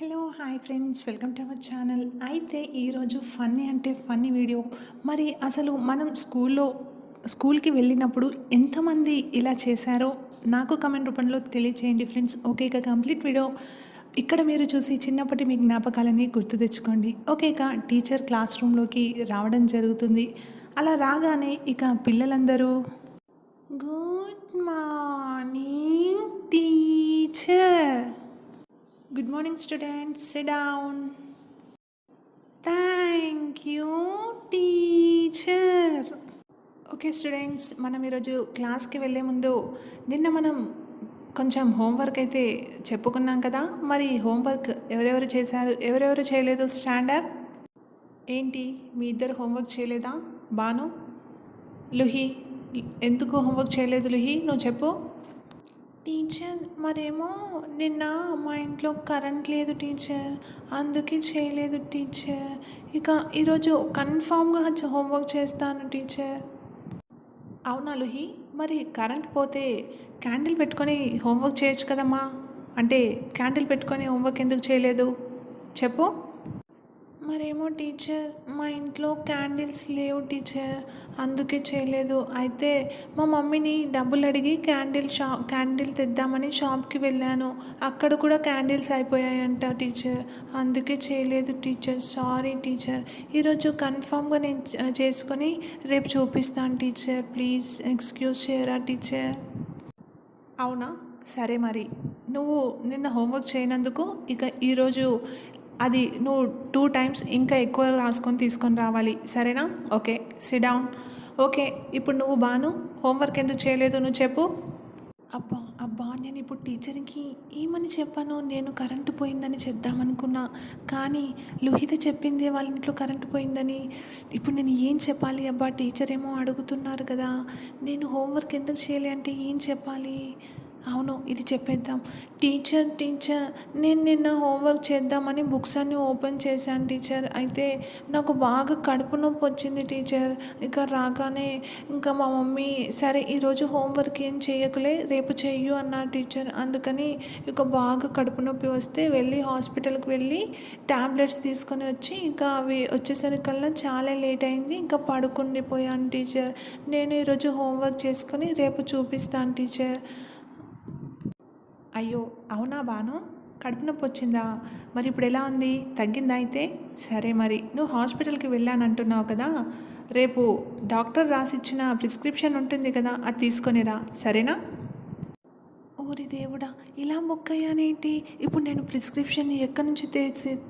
Hello hi friends, welcome to our channel. అయితే ఈరోజు funny video. మరి అసలు మనం స్కూల్కి వెళ్ళినప్పుడు ఎంతమంది ఇలా చేశారో నాకు కమెంట్ రూపంలో తెలియచేయండి ఫ్రెండ్స్. ఓకే, ఇక కంప్లీట్ వీడియో ఇక్కడ మీరు చూసి చిన్నప్పటి మీ జ్ఞాపకాలని గుర్తు తెచ్చుకోండి. ఓకే, ఇక టీచర్ క్లాస్ రూమ్లోకి రావడం జరుగుతుంది. అలా రాగానే ఇక పిల్లలందరూ good morning teacher, good morning students, SIT down. Thank you teacher. Okay students, మనం ఈరోజు క్లాస్కి వెళ్ళే ముందు నిన్న మనం కొంచెం హోంవర్క్ అయితే చెప్పుకున్నాం కదా. మరి హోంవర్క్ ఎవరెవరు చేశారు, ఎవరెవరు చేయలేదు? Stand up. ఏంటి మీ ఇద్దరు హోంవర్క్ చేయలేదా? బాను, లుహి, ఎందుకు హోంవర్క్ చేయలేదు? లుహి, నువ్వు చెప్పు. టీచర్, మరేమో నిన్న మా ఇంట్లో కరెంట్ లేదు టీచర్, అందుకే చేయలేదు టీచర్. ఇక ఈరోజు కన్ఫామ్గా హోంవర్క్ చేస్తాను టీచర్. అవునా లుహి, మరి కరెంట్ పోతే క్యాండిల్ పెట్టుకొని హోంవర్క్ చేయొచ్చు కదమ్మా. అంటే క్యాండిల్ పెట్టుకొని హోంవర్క్ ఎందుకు చేయలేదు చెప్పు. మరేమో టీచర్, మా ఇంట్లో క్యాండిల్స్ లేవు టీచర్, అందుకే చేయలేదు. అయితే మా మమ్మీని డబ్బులు అడిగి క్యాండిల్ తెద్దామని షాప్కి వెళ్ళాను. అక్కడ కూడా క్యాండిల్స్ అయిపోయాయంట టీచర్, అందుకే చేయలేదు టీచర్. Sorry teacher. ఈరోజు కన్ఫామ్గా నేను చేసుకొని రేపు చూపిస్తాను టీచర్. ప్లీజ్ ఎక్స్క్యూజ్ చేయరా టీచర్. అవునా, సరే. మరి నువ్వు నిన్న హోంవర్క్ చేయనందుకు ఇక ఈరోజు అది నువ్వు 2 times ఇంకా ఎక్కువ రాసుకొని తీసుకొని రావాలి, సరేనా? Okay, SIT down. ఓకే, ఇప్పుడు నువ్వు బాను హోంవర్క్ ఎందుకు చేయలేదు నువ్వు చెప్పు. అబ్బా నేను ఇప్పుడు టీచర్కి ఏమని చెప్పాను? నేను కరెంటు పోయిందని చెప్దామనుకున్నా, కానీ లుహిత చెప్పింది వాళ్ళ ఇంట్లో కరెంటు పోయిందని. ఇప్పుడు నేను ఏం చెప్పాలి? అబ్బా టీచర్ ఏమో అడుగుతున్నారు కదా, నేను హోంవర్క్ ఎందుకు చేయలే అంటే ఏం చెప్పాలి? అవును, ఇది చెప్పేద్దాం. టీచర్ నేను నిన్న హోంవర్క్ చేద్దామని బుక్స్ అన్నీ ఓపెన్ చేశాను టీచర్. అయితే నాకు బాగా కడుపు నొప్పి వచ్చింది టీచర్. ఇక రాగానే ఇంకా మా మమ్మీ సరే ఈరోజు హోంవర్క్ ఏం చేయకులే, రేపు చెయ్యు అన్నారు టీచర్. అందుకని ఇక బాగా కడుపు నొప్పి వస్తే వెళ్ళి హాస్పిటల్కి వెళ్ళి ట్యాబ్లెట్స్ తీసుకొని వచ్చి ఇంకా అవి వచ్చేసరికల్లా చాలా లేట్ అయింది. ఇంకా పడుకుండిపోయాను టీచర్. నేను ఈరోజు హోంవర్క్ చేసుకొని రేపు చూపిస్తాను టీచర్. అయ్యో అవునా బాను, కడుపు నొప్పి వచ్చిందా? మరి ఇప్పుడు ఎలా ఉంది, తగ్గిందా? అయితే సరే, మరి నువ్వు హాస్పిటల్కి వెళ్ళానంటున్నావు కదా, రేపు డాక్టర్ రాసిచ్చిన ప్రిస్క్రిప్షన్ ఉంటుంది కదా, అది తీసుకొనిరా, సరేనా? ఓరి దేవుడా, ఇలా మొక్కయ్యానేంటి? ఇప్పుడు నేను ప్రిస్క్రిప్షన్ ఎక్కడి నుంచి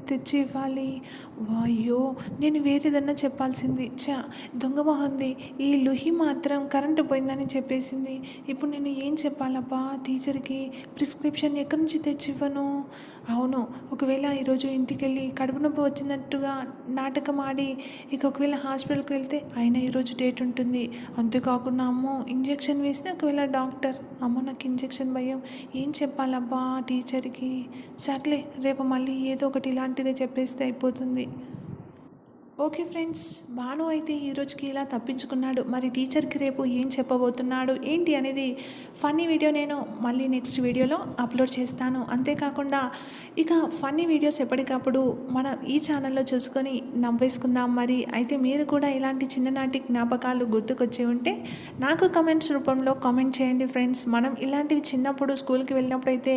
తెచ్చి ఇవ్వాలి? వాయ్యో, నేను వేరేదన్నా చెప్పాల్సింది. దొంగ మొహంది, ఈ లుహి మాత్రం కరెంటు పోయిందని చెప్పేసింది. ఇప్పుడు నేను ఏం చెప్పాలబ్బా టీచర్కి? ప్రిస్క్రిప్షన్ ఎక్కడి నుంచి తెచ్చివ్వను? అవును, ఒకవేళ ఈరోజు ఇంటికి వెళ్ళి కడుపు నొప్పి వచ్చినట్టుగా నాటకం ఆడి ఇక ఒకవేళ హాస్పిటల్కి వెళ్తే అయినా ఈరోజు డేట్ ఉంటుంది. అంతేకాకుండా అమ్మో ఇంజెక్షన్ వేస్తే ఒకవేళ డాక్టర్, అమ్మో నాకు ఇంజెక్షన్ భయం, ఏం చెప్పాలబ్బా టీచర్కి? సర్లే, రేపు మళ్ళీ ఏదో ఒకటి ఇలాంటిదే చెప్పేస్తే అయిపోతుంది. ఓకే ఫ్రెండ్స్, బాను అయితే ఈరోజుకి ఇలా తప్పించుకున్నాడు. మరి టీచర్కి రేపు ఏం చెప్పబోతున్నాడు ఏంటి అనేది ఫన్నీ వీడియో నేను మళ్ళీ నెక్స్ట్ వీడియోలో అప్లోడ్ చేస్తాను. అంతేకాకుండా ఇక ఫన్నీ వీడియోస్ ఎప్పటికప్పుడు మనం ఈ ఛానల్లో చూసుకొని నవ్వేసుకుందాం. మరి అయితే మీరు కూడా ఇలాంటి చిన్ననాటి జ్ఞాపకాలు గుర్తుకొచ్చి ఉంటే నాకు కమెంట్స్ రూపంలో కామెంట్ చేయండి ఫ్రెండ్స్. మనం ఇలాంటివి చిన్నప్పుడు స్కూల్కి వెళ్ళినప్పుడు అయితే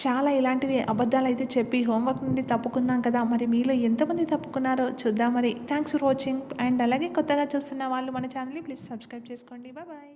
చాలా ఇలాంటివి అబద్ధాలు అయితే చెప్పి హోంవర్క్ నుండి తప్పుకున్నాం కదా. మరి మీలో ఎంతమంది తప్పుకున్నారో చూద్దాం. మరి థ్యాంక్స్ ఫర్ వాచింగ్. అండ్ అలాగే కొత్తగా చూస్తున్న వాళ్ళు మన ఛానల్ని ప్లీజ్ సబ్స్క్రైబ్ చేసుకోండి. బాయ్.